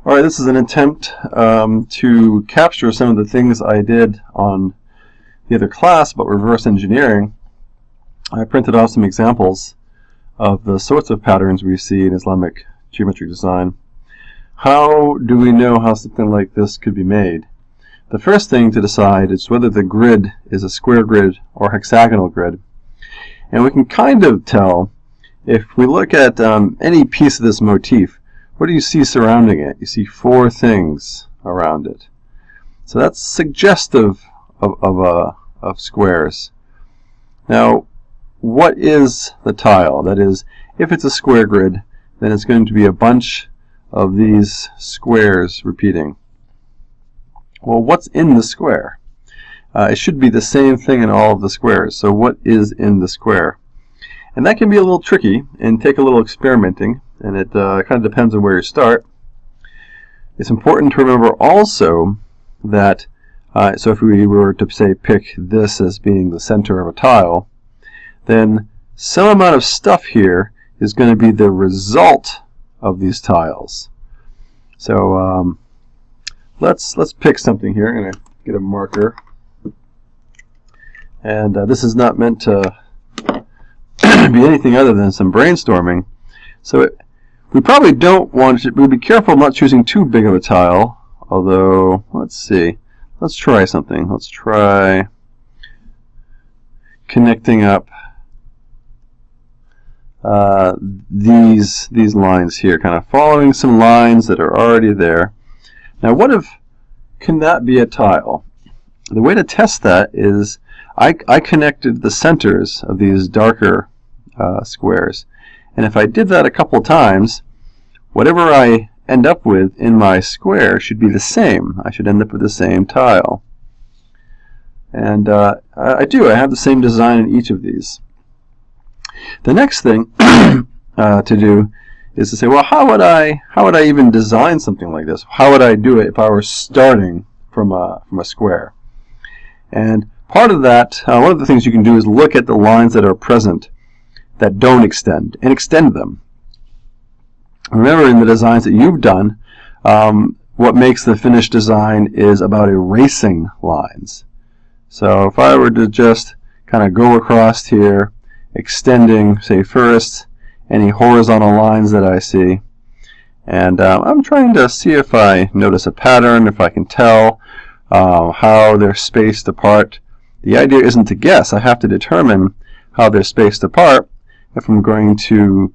Alright, this is an attempt to capture some of the things I did on the other class about reverse engineering. I printed off some examples of the sorts of patterns we see in Islamic geometric design. How do we know how something like this could be made? The first thing to decide is whether the grid is a square grid or hexagonal grid. And we can kind of tell if we look at any piece of this motif. What do you see surrounding it? You see four things around it. So that's suggestive of squares. Now, what is the tile? That is, if it's a square grid, then it's going to be a bunch of these squares repeating. Well, what's in the square? It should be the same thing in all of the squares. So what is in the square? And that can be a little tricky and take a little experimenting, and it kind of depends on where you start. It's important to remember also that, so if we were to say pick this as being the center of a tile, then some amount of stuff here is going to be the result of these tiles. So let's pick something here. I'm going to get a marker, and this is not meant to be anything other than some brainstorming. So we probably don't want to, we'd be careful not choosing too big of a tile, although, let's see, let's try something. Let's try connecting up these lines here, kind of following some lines that are already there. Now what if, can that be a tile? The way to test that is I connected the centers of these darker squares. And if I did that a couple times, whatever I end up with in my square should be the same. I should end up with the same tile. And I do. I have the same design in each of these. The next thing to do is to say, well, how would I even design something like this? How would I do it if I were starting from a square? And part of that, one of the things you can do is look at the lines that are present that don't extend, and extend them. Remember, in the designs that you've done, what makes the finished design is about erasing lines. So if I were to just kind of go across here, extending, say first, any horizontal lines that I see, and I'm trying to see if I notice a pattern, if I can tell how they're spaced apart. The idea isn't to guess. I have to determine how they're spaced apart if I'm going to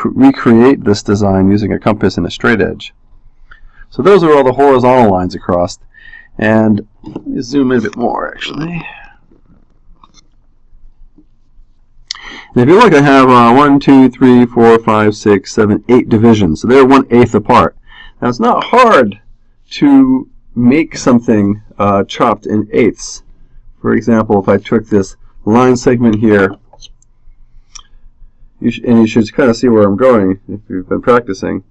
recreate this design using a compass and a straight edge. So those are all the horizontal lines across. And let me zoom in a bit more, actually. And if you look, I have 1, 2, 3, 4, 5, 6, 7, 8 divisions. So they're 1/8 apart. Now it's not hard to make something chopped in eighths. For example, if I took this line segment here, and you should kind of see where I'm going if you've been practicing.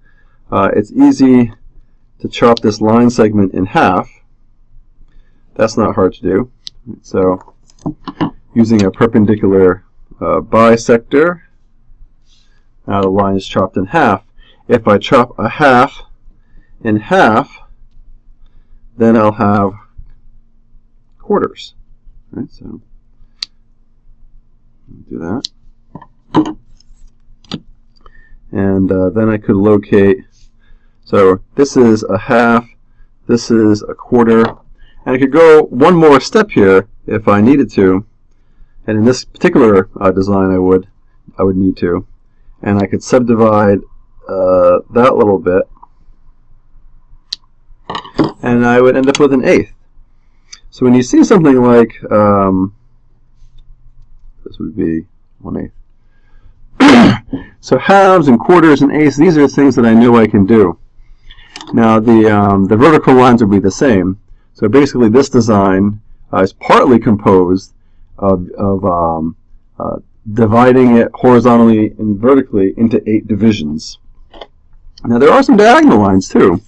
It's easy to chop this line segment in half. That's not hard to do. So using a perpendicular bisector, now the line is chopped in half. If I chop a half in half, then I'll have quarters. Right, so do that. And then I could locate, so this is a half, this is a quarter, and I could go one more step here if I needed to, and in this particular design I would need to, and I could subdivide that little bit, and I would end up with an eighth. So when you see something like, this would be 1/8. So halves and quarters and eighths, these are things that I know I can do. Now the vertical lines would be the same. So basically this design is partly composed of dividing it horizontally and vertically into 8 divisions. Now there are some diagonal lines too.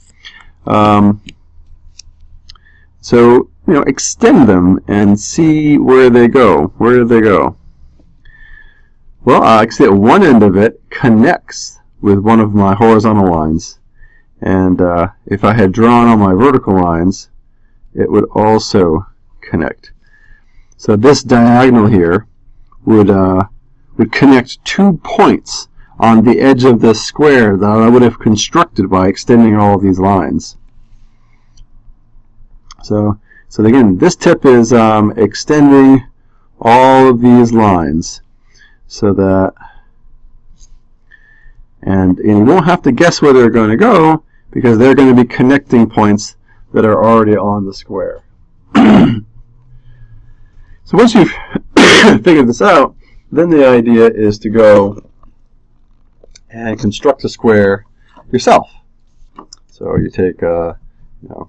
So extend them and see where they go. Where do they go? Well, actually at one end of it connects with one of my horizontal lines, And if I had drawn all my vertical lines, it would also connect. So this diagonal here would connect 2 points on the edge of this square that I would have constructed by extending all of these lines. So again, this tip is extending all of these lines so that, and you won't have to guess where they're going to go because they're going to be connecting points that are already on the square. So once you've figured this out, then the idea is to go and construct a square yourself. So you take,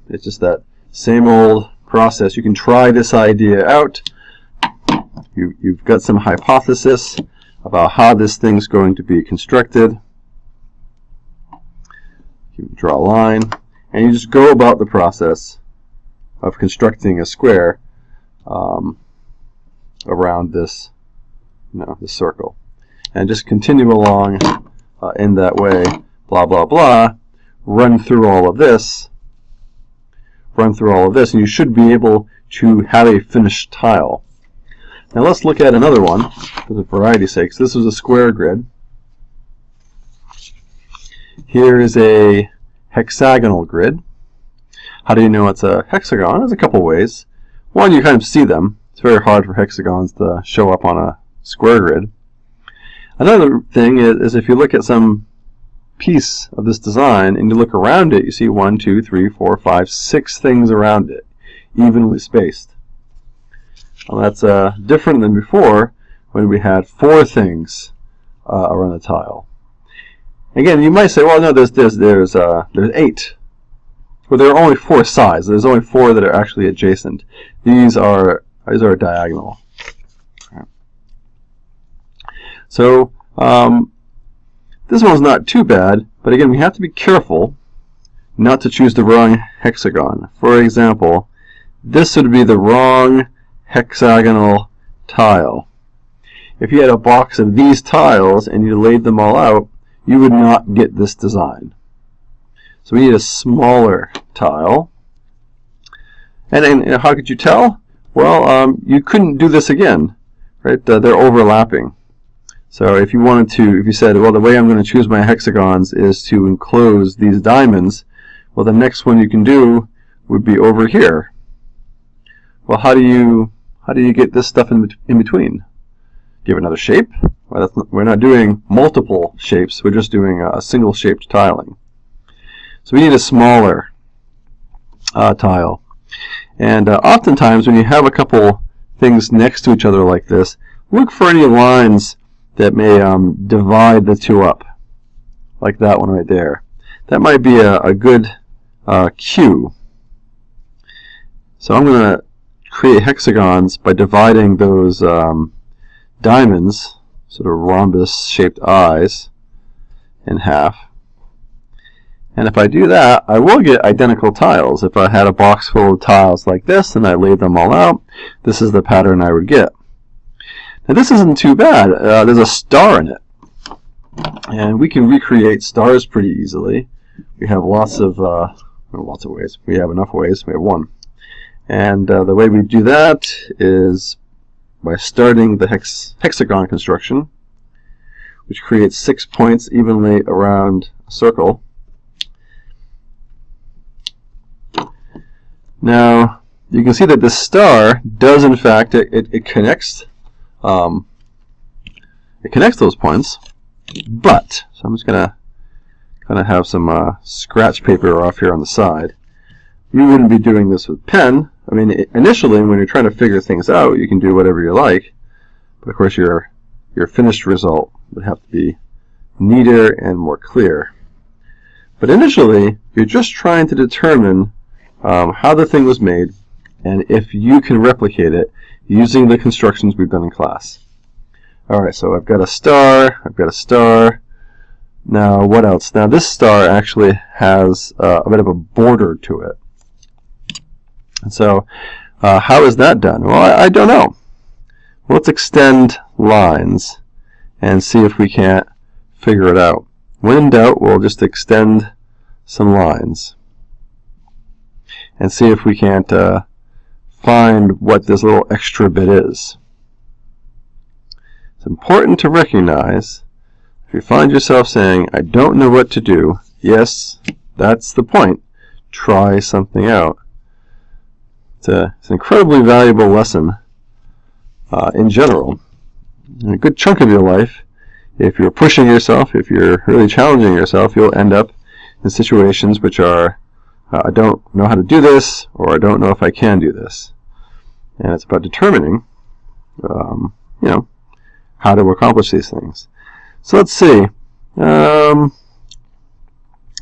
it's just that same old process. You can try this idea out. You've got some hypothesis about how this thing's going to be constructed. You draw a line, and you just go about the process of constructing a square around this, this circle, and just continue along in that way. Blah blah blah. Run through all of this. And you should be able to have a finished tile. Now let's look at another one for the variety's sake. This was a square grid. Here is a hexagonal grid. How do you know it's a hexagon? There's a couple ways. One, you kind of see them. It's very hard for hexagons to show up on a square grid. Another thing is if you look at some piece of this design and you look around it, you see 1, 2, 3, 4, 5, 6 things around it, evenly spaced. Well, that's different than before when we had 4 things around the tile. Again, you might say, well, no, there's 8. Well, there are only 4 sides. There's only 4 that are actually adjacent. These are diagonal. So this one's not too bad, but again, we have to be careful not to choose the wrong hexagon. For example, this would be the wrong hexagonal tile. If you had a box of these tiles and you laid them all out, you would not get this design. So we need a smaller tile. And how could you tell? Well, you couldn't do this again, right? They're overlapping. So if you said, well, the way I'm going to choose my hexagons is to enclose these diamonds, well, the next one you can do would be over here. Well, how do you get this stuff in between? Do you have another shape? Well, we're not doing multiple shapes. We're just doing a single shaped tiling. So we need a smaller tile. And oftentimes when you have a couple things next to each other like this, look for any lines that may divide the two up, like that one right there. That might be a good cue. So I'm going to create hexagons by dividing those diamonds, sort of rhombus-shaped eyes, in half. And if I do that, I will get identical tiles. If I had a box full of tiles like this and I laid them all out, this is the pattern I would get. Now this isn't too bad. There's a star in it. And we can recreate stars pretty easily. We have lots of ways. We have enough ways. We have one. And the way we do that is by starting the hexagon construction, which creates 6 points evenly around a circle. Now, you can see that this star does, in fact, it connects those points, but, so I'm just going to kind of have some scratch paper off here on the side. You wouldn't be doing this with pen. I mean, initially, when you're trying to figure things out, you can do whatever you like, but of course your finished result would have to be neater and more clear. But initially, you're just trying to determine how the thing was made, and if you can replicate it using the constructions we've done in class. Alright, so I've got a star, Now, what else? Now, this star actually has a bit of a border to it. And so, how is that done? Well, I don't know. Well, let's extend lines and see if we can't figure it out. When in doubt, we'll just extend some lines and see if we can't find what this little extra bit is. It's important to recognize if you find yourself saying, I don't know what to do, yes, that's the point. Try something out. It's an incredibly valuable lesson in general. In a good chunk of your life, if you're pushing yourself, if you're really challenging yourself, you'll end up in situations which are, I don't know how to do this, or I don't know if I can do this. And it's about determining, how to accomplish these things. So let's see.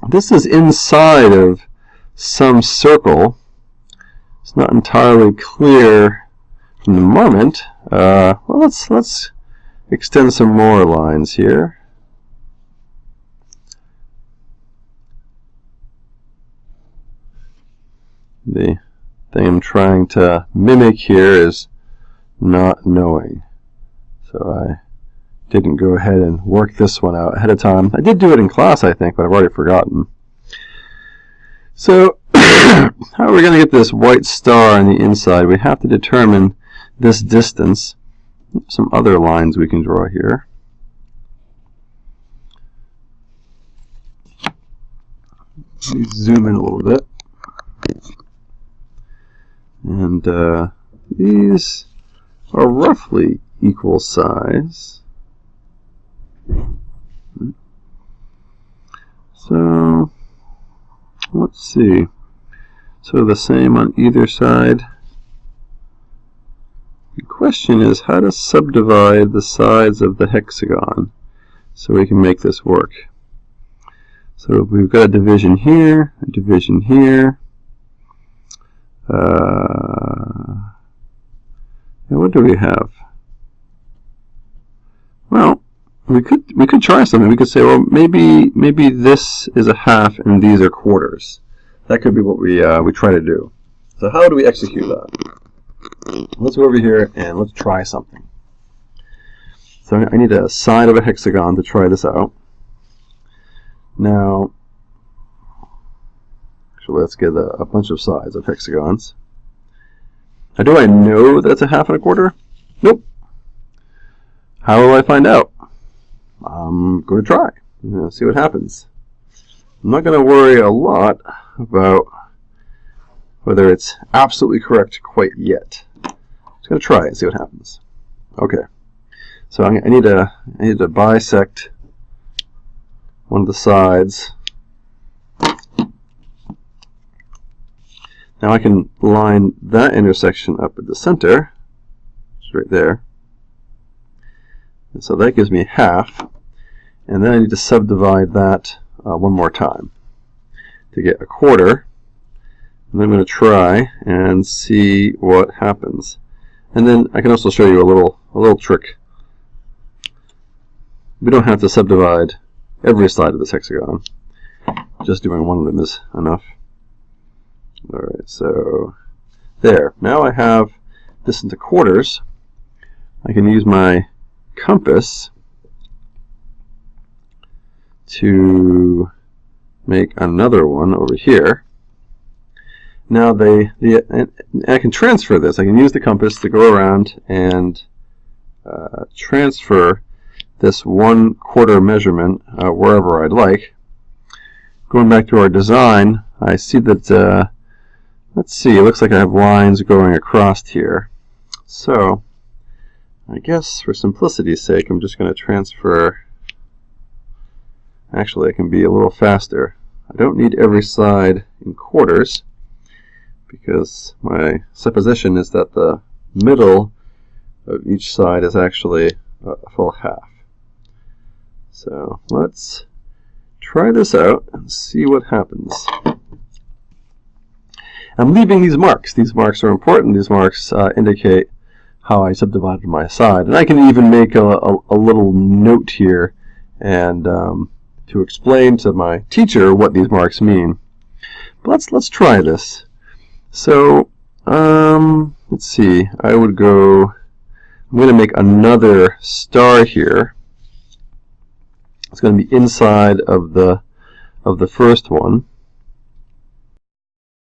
This is inside of some circle. It's not entirely clear from the moment. Well, let's extend some more lines here. The thing I'm trying to mimic here is not knowing. So I didn't go ahead and work this one out ahead of time. I did do it in class, I think, but I've already forgotten. So how are we going to get this white star on the inside? We have to determine this distance. Some other lines we can draw here. Let me zoom in a little bit. And these are roughly equal size. So let's see. So the same on either side. The question is how to subdivide the sides of the hexagon so we can make this work. So we've got a division here, a division here. And what do we have? Well, we could try something. We could say, well, maybe this is a half and these are quarters. That could be what we try to do. So how do we execute that? Let's go over here and let's try something. So I need a side of a hexagon to try this out. Now, actually, let's get a bunch of sides of hexagons. Now, do I know that it's a half and a quarter? Nope. How will I find out? I'm going to try. See what happens. I'm not going to worry a lot about whether it's absolutely correct quite yet. I'm just going to try and see what happens. Okay. So I need to bisect one of the sides. Now I can line that intersection up at the center, just right there. And so that gives me half. And then I need to subdivide that one more time to get a quarter. And I'm going to try and see what happens. And then I can also show you a little trick. We don't have to subdivide every side of this hexagon. Just doing one of them is enough. Alright, so there. Now I have this into quarters. I can use my compass to make another one over here. Now I can transfer this. I can use the compass to go around and transfer this 1/4 measurement wherever I'd like. Going back to our design, I see that, let's see, it looks like I have lines going across here. So, I guess for simplicity's sake, I'm just going to transfer. Actually, I can be a little faster. I don't need every side in quarters, because my supposition is that the middle of each side is actually a full half. So let's try this out and see what happens. I'm leaving these marks. These marks are important. These marks indicate how I subdivided my side. And I can even make a little note here and to explain to my teacher what these marks mean. But let's try this. So let's see. I would go. I'm going to make another star here. It's going to be inside of the first one.